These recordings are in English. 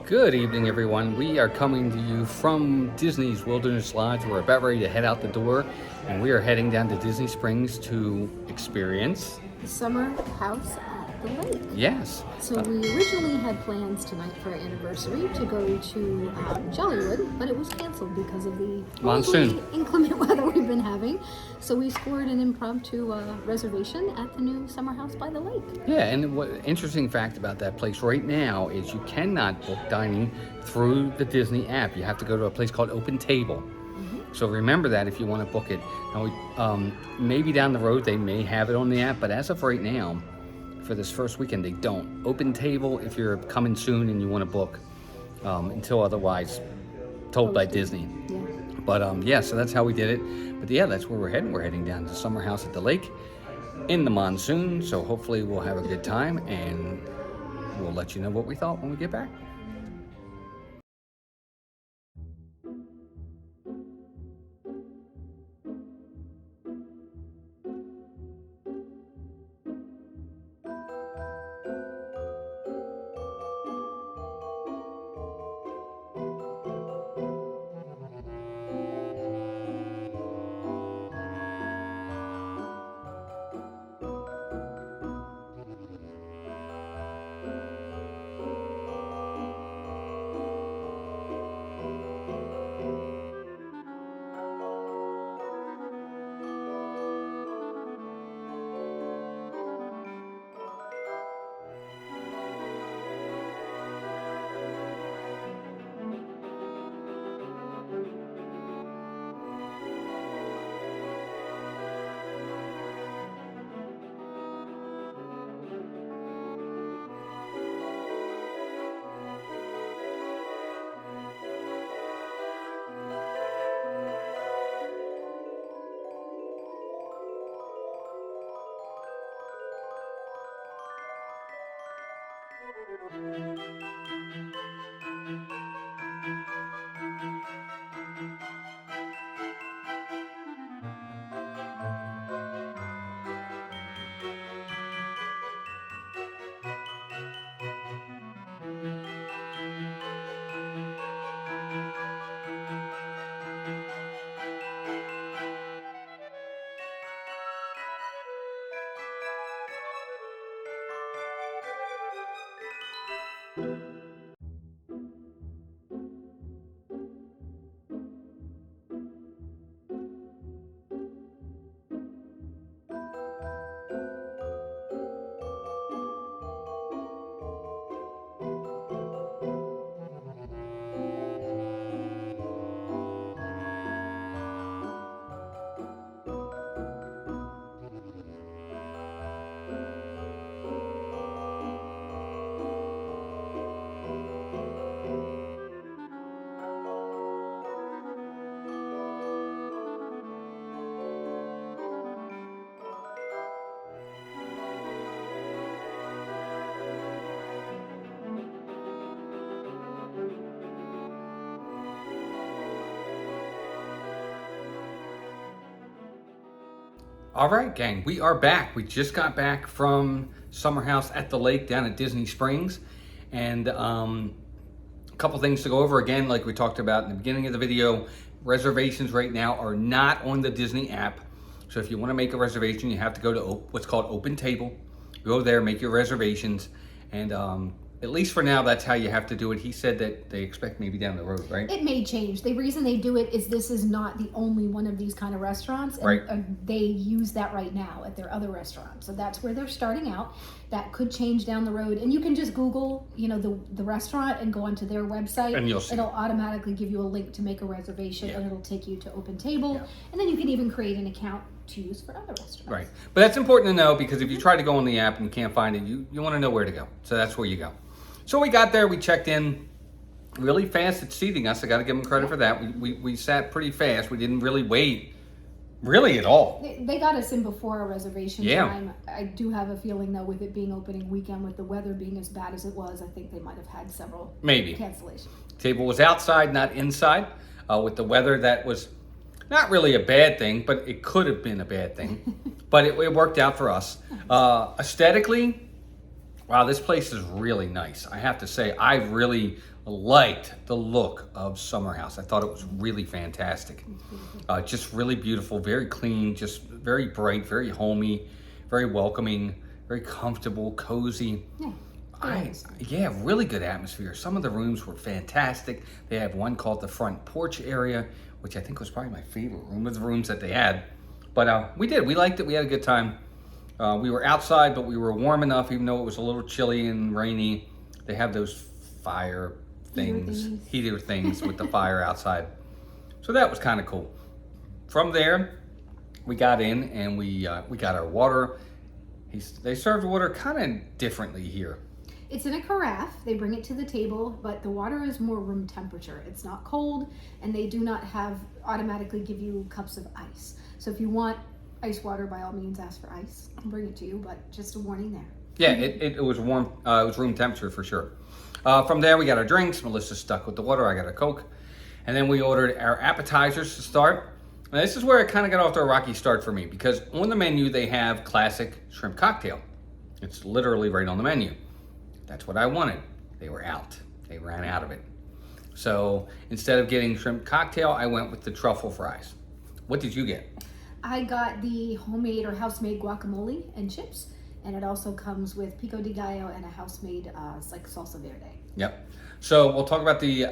Good evening, everyone. We are coming to you from Disney's Wilderness Lodge. We're about ready to head out the door, and we are heading down to Disney Springs to experience the summer house at the lake. Yes. So we originally had plans tonight for our anniversary to go to Jollywood, but it was canceled because of the monsoon inclement weather we've been having. So we scored an impromptu reservation at the new summer house by the lake. Yeah, and what interesting fact about that place right now is you cannot book dining through the Disney app. You have to go to a place called Open Table. So remember that if you want to book it. Now, maybe down the road they may have it on the app, but as of right now, for this first weekend, they don't. Open Table if you're coming soon and you want to book, until otherwise told by Disney. Yeah. But yeah, so that's how we did it. But yeah, that's where we're heading. We're heading down to Summer House at the lake in the monsoon. So hopefully we'll have a good time, and we'll let you know what we thought when we get back. All right, gang, we are back. We just got back from Summer House at the lake down at Disney Springs. And a couple things to go over again, like we talked about in the beginning of the video. Reservations right now are not on the Disney app. So if you want to make a reservation, you have to go to what's called Open Table. Go there, make your reservations. And at least for now, that's how you have to do it. He said that they expect maybe down the road, right? It may change. The reason they do it is this is not the only one of these kind of restaurants. And, right. They use that right now at their other restaurants. So that's where they're starting out. That could change down the road. And you can just Google, the restaurant and go onto their website. And you'll see. It'll automatically give you a link to make a reservation, and it'll take you to Open Table. Yeah. And then you can even create an account to use for other restaurants. Right. But that's important to know, because if you try to go on the app and you can't find it, you want to know where to go. So that's where you go. So we got there, we checked in really fast at seating us. I got to give them credit for that. We sat pretty fast. We didn't really wait really at all. They got us in before our reservation time. I do have a feeling, though, with it being opening weekend, with the weather being as bad as it was, I think they might have had several cancellations. Table was outside, not inside. With the weather, that was not really a bad thing, but it could have been a bad thing. But it worked out for us. Aesthetically, Wow, this place is really nice. I have to say, I really liked the look of Summer House. I thought it was really fantastic. Just really beautiful, very clean, just very bright, very homey, very welcoming, very comfortable, cozy. Yeah. Really good atmosphere. Some of the rooms were fantastic. They have one called the front porch area, which I think was probably my favorite room of the rooms that they had. But we liked it. We had a good time. We were outside, but we were warm enough, even though it was a little chilly and rainy. They have those fire things, heater things with the fire outside. So that was kind of cool. From there, we got in and we got our water. They served water kind of differently here. It's in a carafe. They bring it to the table, but the water is more room temperature. It's not cold, and they do not automatically give you cups of ice. So if you want ice water, by all means ask for ice. I'll bring it to you, but just a warning there. Yeah, it was warm. It was room temperature for sure. From there, we got our drinks. Melissa stuck with the water. I got a Coke. And then we ordered our appetizers to start. And this is where it kind of got off to a rocky start for me, because on the menu, they have classic shrimp cocktail. It's literally right on the menu. That's what I wanted. They were out. They ran out of it. So instead of getting shrimp cocktail, I went with the truffle fries. What did you get? I got the homemade or house-made guacamole and chips, and it also comes with pico de gallo and a house-made like salsa verde. Yep. So we'll talk about the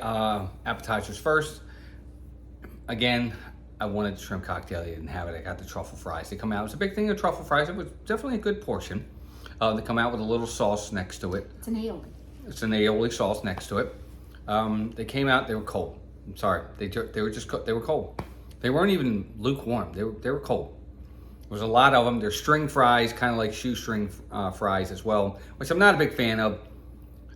appetizers first. Again, I wanted the shrimp cocktail. They didn't have it. I got the truffle fries. They come out. It was a big thing of truffle fries. It was definitely a good portion. They come out with a little sauce next to it. It's an aioli. It's an aioli sauce next to it. They came out. They were cold. I'm sorry. They were just they were cold. They weren't even lukewarm. They were cold. There was a lot of them. They're string fries, kind of like shoestring fries as well, which I'm not a big fan of.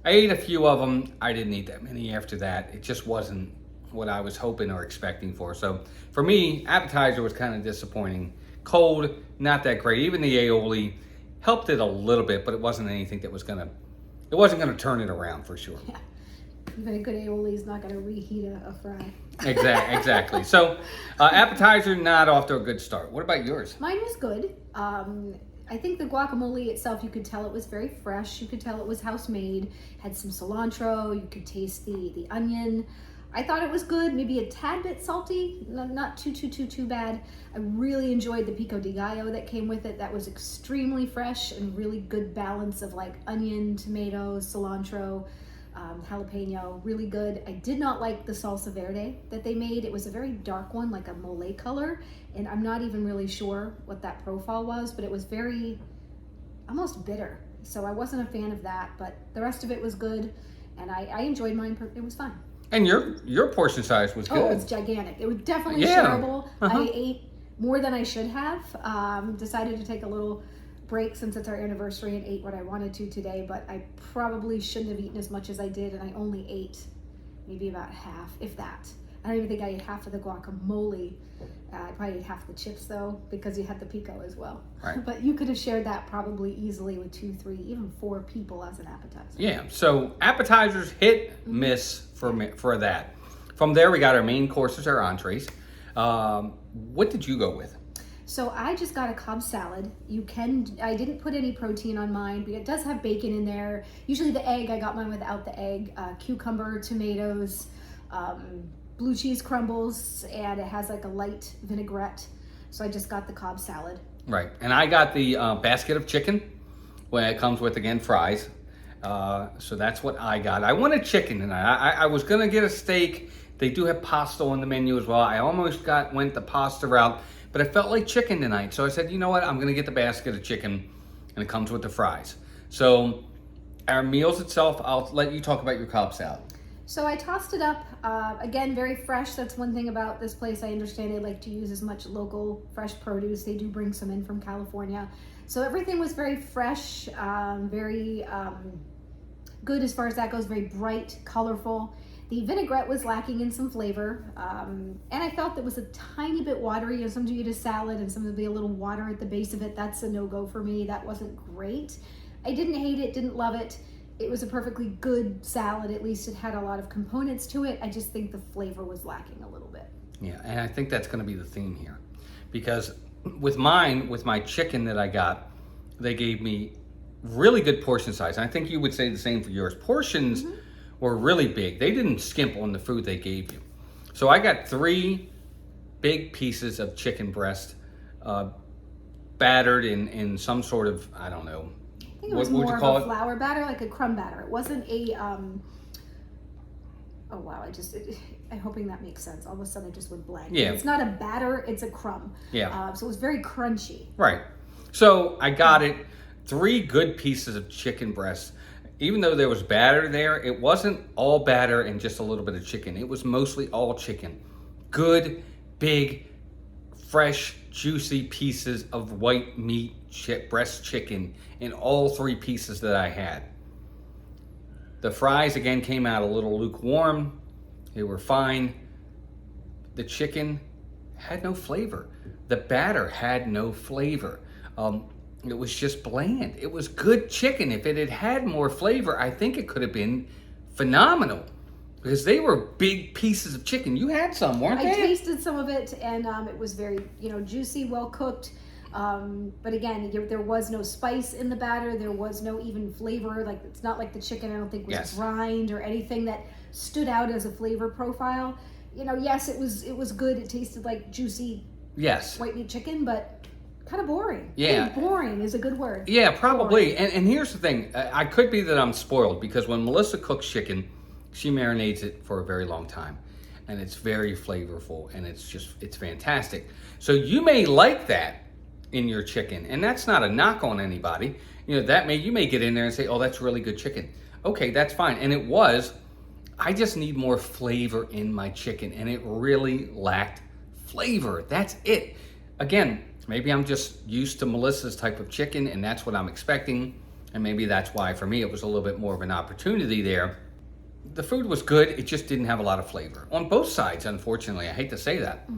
I ate a few of them. I didn't eat that many after that. It just wasn't what I was hoping or expecting for. So for me, appetizer was kind of disappointing. Cold, not that great. Even the aioli helped it a little bit, but it wasn't anything that it wasn't gonna turn it around for sure. Yeah. Even a good aioli is not going to reheat a fry. Exactly. So, appetizer not off to a good start. What about yours? Mine was good. I think the guacamole itself, you could tell it was very fresh. You could tell it was house-made. Had some cilantro. You could taste the onion. I thought it was good. Maybe a tad bit salty. Not too bad. I really enjoyed the pico de gallo that came with it. That was extremely fresh and really good balance of like onion, tomatoes, cilantro. Jalapeno, really good. I did not like the salsa verde that they made. It was a very dark one, like a mole color, and I'm not even really sure what that profile was, but it was very, almost bitter. So I wasn't a fan of that, but the rest of it was good, and I enjoyed mine. It was fun. And your portion size was good. Oh, it's gigantic. It was definitely shareable. I ate more than I should have. Decided to take a little break since it's our anniversary and ate what I wanted to today, but I probably shouldn't have eaten as much as I did, and I only ate maybe about half, if that. I don't even think I ate half of the guacamole. I probably ate half the chips though, because you had the pico as well. Right. But you could have shared that probably easily with 2, 3, even 4 people as an appetizer. Yeah, so appetizers hit, miss for that. From there, we got our main courses, our entrees. What did you go with? So I just got a Cobb salad. I didn't put any protein on mine, but it does have bacon in there. Usually the egg, I got mine without the egg. Cucumber, tomatoes, blue cheese crumbles, and it has like a light vinaigrette. So I just got the Cobb salad. Right, and I got the basket of chicken, when it comes with, again, fries. So that's what I got. I wanted chicken tonight. I was gonna get a steak. They do have pasta on the menu as well. I almost went the pasta route, but I felt like chicken tonight. So I said, you know what? I'm going to get the basket of chicken, and it comes with the fries. So our meals itself, I'll let you talk about your Cobb salad. So I tossed it up. Again, very fresh. That's one thing about this place. I understand they like to use as much local fresh produce. They do bring some in from California. So everything was very fresh, very good as far as that goes, very bright, colorful. The vinaigrette was lacking in some flavor, and I felt it was a tiny bit watery. You know, some do eat a salad and some will be a little water at the base of it. That's a no-go for me. That wasn't great. I didn't hate it, didn't love it. It was a perfectly good salad. At least it had a lot of components to it. I just think the flavor was lacking a little bit. Yeah, and I think that's going to be the theme here. Because with my chicken that I got, they gave me really good portion size. And I think you would say the same for yours. Portions were really big. They didn't skimp on the food they gave you. So I got 3 big pieces of chicken breast, battered in some sort of, I don't know. I think it was more of a flour batter, like a crumb batter. It wasn't a, oh wow, I'm hoping that makes sense. All of a sudden I just went blank. Yeah. It's not a batter, it's a crumb. Yeah. So it was very crunchy. Right. So I got it, 3 good pieces of chicken breast. Even though there was batter there, it wasn't all batter and just a little bit of chicken. It was mostly all chicken. Good, big, fresh, juicy pieces of white meat breast chicken in all 3 pieces that I had. The fries again came out a little lukewarm. They were fine. The chicken had no flavor. The batter had no flavor. It was just bland. It was good chicken. If it had had more flavor, I think it could have been phenomenal, because they were big pieces of chicken. You had some, weren't they? I tasted some of it, and it was very, juicy, well cooked. But again, there was no spice in the batter. There was no even flavor. Like, it's not like the chicken, I don't think, was brined or anything that stood out as a flavor profile. Yes, it was good. It tasted like juicy white meat chicken, but kind of boring. Yeah. Boring is a good word. Yeah, probably. And here's the thing. I could be that I'm spoiled, because when Melissa cooks chicken, she marinates it for a very long time. And it's very flavorful, and it's fantastic. So you may like that in your chicken, and that's not a knock on anybody. You may get in there and say, oh, that's really good chicken. Okay, that's fine. And it was. I just need more flavor in my chicken, and it really lacked flavor. That's it. Again, maybe I'm just used to Melissa's type of chicken, and that's what I'm expecting. And maybe that's why, for me, it was a little bit more of an opportunity there. The food was good. It just didn't have a lot of flavor on both sides, unfortunately. I hate to say that.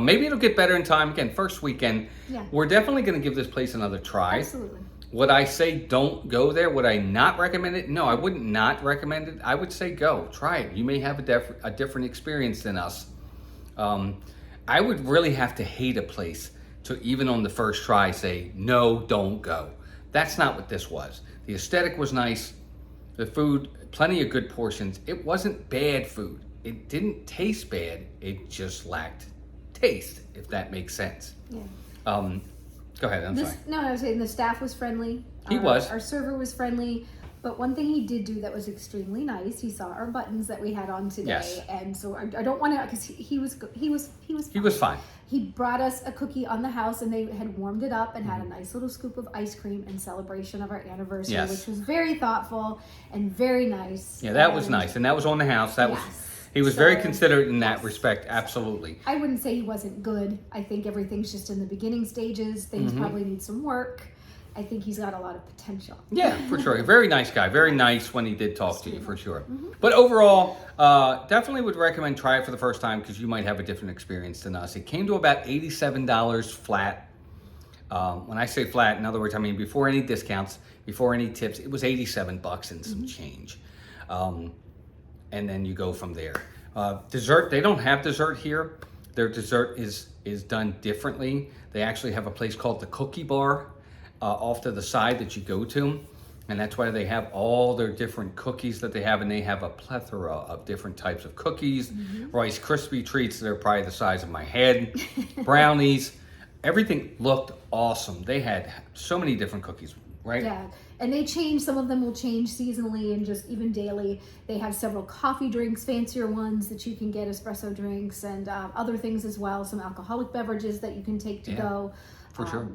Maybe it'll get better in time. Again, first weekend. Yeah. We're definitely going to give this place another try. Absolutely. Would I say don't go there? Would I not recommend it? No, I wouldn't not recommend it. I would say go. Try it. You may have a different experience than us. I would really have to hate a place to, even on the first try, say, no, don't go. That's not what this was. The aesthetic was nice. The food, plenty of good portions. It wasn't bad food. It didn't taste bad. It just lacked taste, if that makes sense. Yeah. Go ahead, I'm sorry. No, I was saying the staff was friendly. Our server was friendly. But one thing he did do that was extremely nice, he saw our buttons that we had on today. Yes. And so I don't want to, because he was fine. He was fine. He brought us a cookie on the house, and they had warmed it up and had a nice little scoop of ice cream in celebration of our anniversary, which was very thoughtful and very nice. Yeah, that was nice. And that was on the house. He was very considerate in that respect, absolutely. I wouldn't say he wasn't good. I think everything's just in the beginning stages. Things probably need some work. I think he's got a lot of potential. Yeah, for sure. Very nice guy. Very nice when he did talk to you, for sure. But overall, definitely would recommend try it for the first time, because you might have a different experience than us. It came to about $87 flat. When I say flat, in other words, I mean before any discounts, before any tips, it was $87 and some change. And then you go from there. Dessert, they don't have dessert here. Their dessert is done differently. They actually have a place called the Cookie Bar off to the side that you go to. And that's why they have all their different cookies that they have. And they have a plethora of different types of cookies. Rice Krispie treats, they're probably the size of my head. Brownies. Everything looked awesome. They had so many different cookies, right? Yeah. And they change, some of them will change seasonally and just even daily. They have several coffee drinks, fancier ones that you can get, espresso drinks, and other things as well. Some alcoholic beverages that you can take to go. For sure.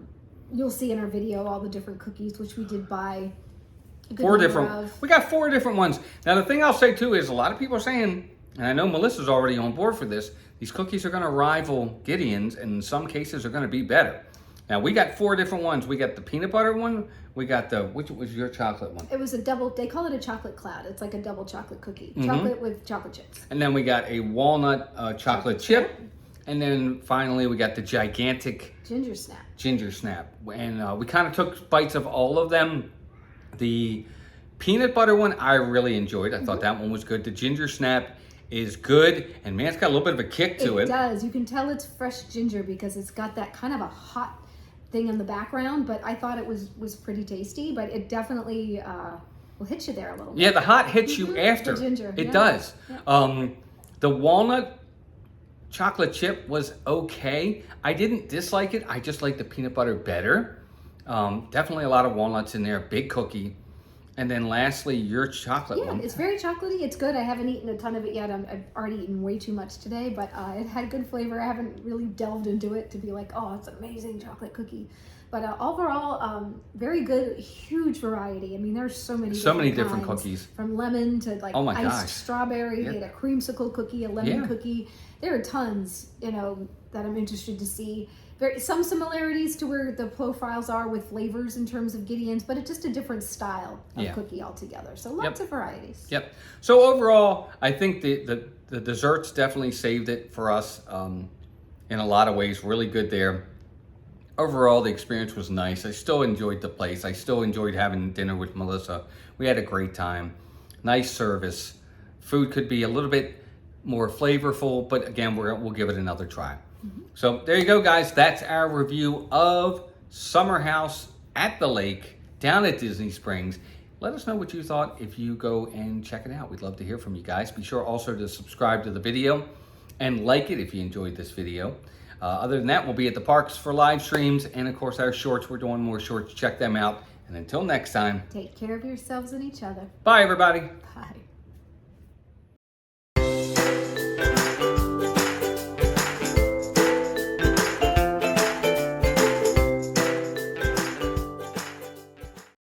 You'll see in our video all the different cookies, which we did buy a good 4 number different. of. We got 4 different ones. Now the thing I'll say too is a lot of people are saying, and I know Melissa's already on board for this, these cookies are going to rival Gideon's, and in some cases are going to be better. Now we got 4 different ones. We got the peanut butter one. We got the, which was your chocolate one? It was a double, they call it a chocolate cloud. It's like a double chocolate cookie. Chocolate with chocolate chips. And then we got a walnut chocolate chip. And then finally we got the gigantic Ginger Snap. Ginger Snap. And we kind of took bites of all of them. The peanut butter one I really enjoyed. I thought that one was good. The Ginger Snap is good. And man, it's got a little bit of a kick to it. It does. You can tell it's fresh ginger because it's got that kind of a hot thing in the background, but I thought it was pretty tasty. But it definitely will hit you there a little bit. Yeah, the hot hits you after. The ginger. It yeah. does. Yeah. The walnut chocolate chip was okay. I didn't dislike it. I just like the peanut butter better. Definitely a lot of walnuts in there. Big cookie. And then lastly, your chocolate one. It's very chocolatey. It's good. I haven't eaten a ton of it yet. I've already eaten way too much today, but it had good flavor. I haven't really delved into it to be like, oh, it's an amazing chocolate cookie. But overall, very good, huge variety. I mean, there's so many different kinds, cookies. From lemon to like iced strawberry, Yep. they had a creamsicle cookie, a lemon cookie. There are tons, that I'm interested to see. Some similarities to where the profiles are with flavors in terms of Gideon's, but it's just a different style of cookie altogether. So lots of varieties. Yep. So overall, I think the desserts definitely saved it for us in a lot of ways. Really good there. Overall, the experience was nice. I still enjoyed the place. I still enjoyed having dinner with Melissa. We had a great time. Nice service. Food could be a little bit more flavorful, but again, we'll give it another try. So there you go, guys. That's our review of Summer House at the Lake down at Disney Springs. Let us know what you thought if you go and check it out. We'd love to hear from you guys. Be sure also to subscribe to the video and like it if you enjoyed this video. Other than that, we'll be at the parks for live streams and, of course, our shorts. We're doing more shorts. Check them out. And until next time, take care of yourselves and each other. bye, everybody. Bye.